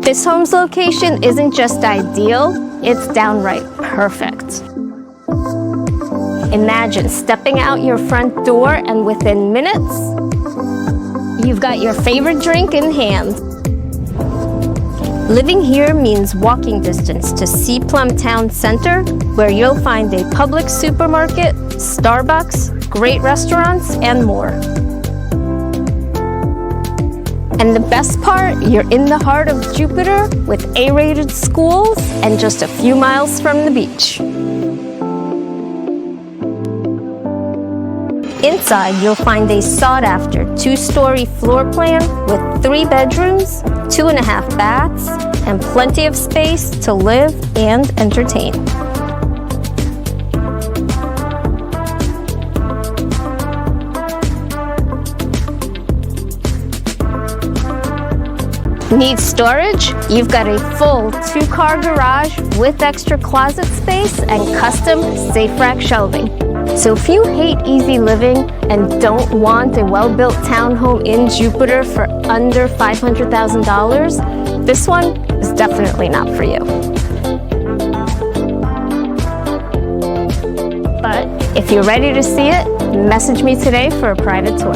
This home's location isn't just ideal, it's downright perfect. Imagine stepping out your front door and within minutes, you've got your favorite drink in hand. Living here means walking distance to Sea Plum Town Center, where you'll find a Publix supermarket, Starbucks, great restaurants, and more. And the best part, you're in the heart of Jupiter with A-rated schools and just a few miles from the beach. Inside, you'll find a sought-after 2-story floor plan with 3 bedrooms, 2.5 baths, and plenty of space to live and entertain. Need storage? You've got a full 2-car garage with extra closet space and custom safe rack shelving. So if you hate easy living and don't want a well-built townhome in Jupiter for under $500,000, this one is definitely not for you. But if you're ready to see it, message me today for a private tour.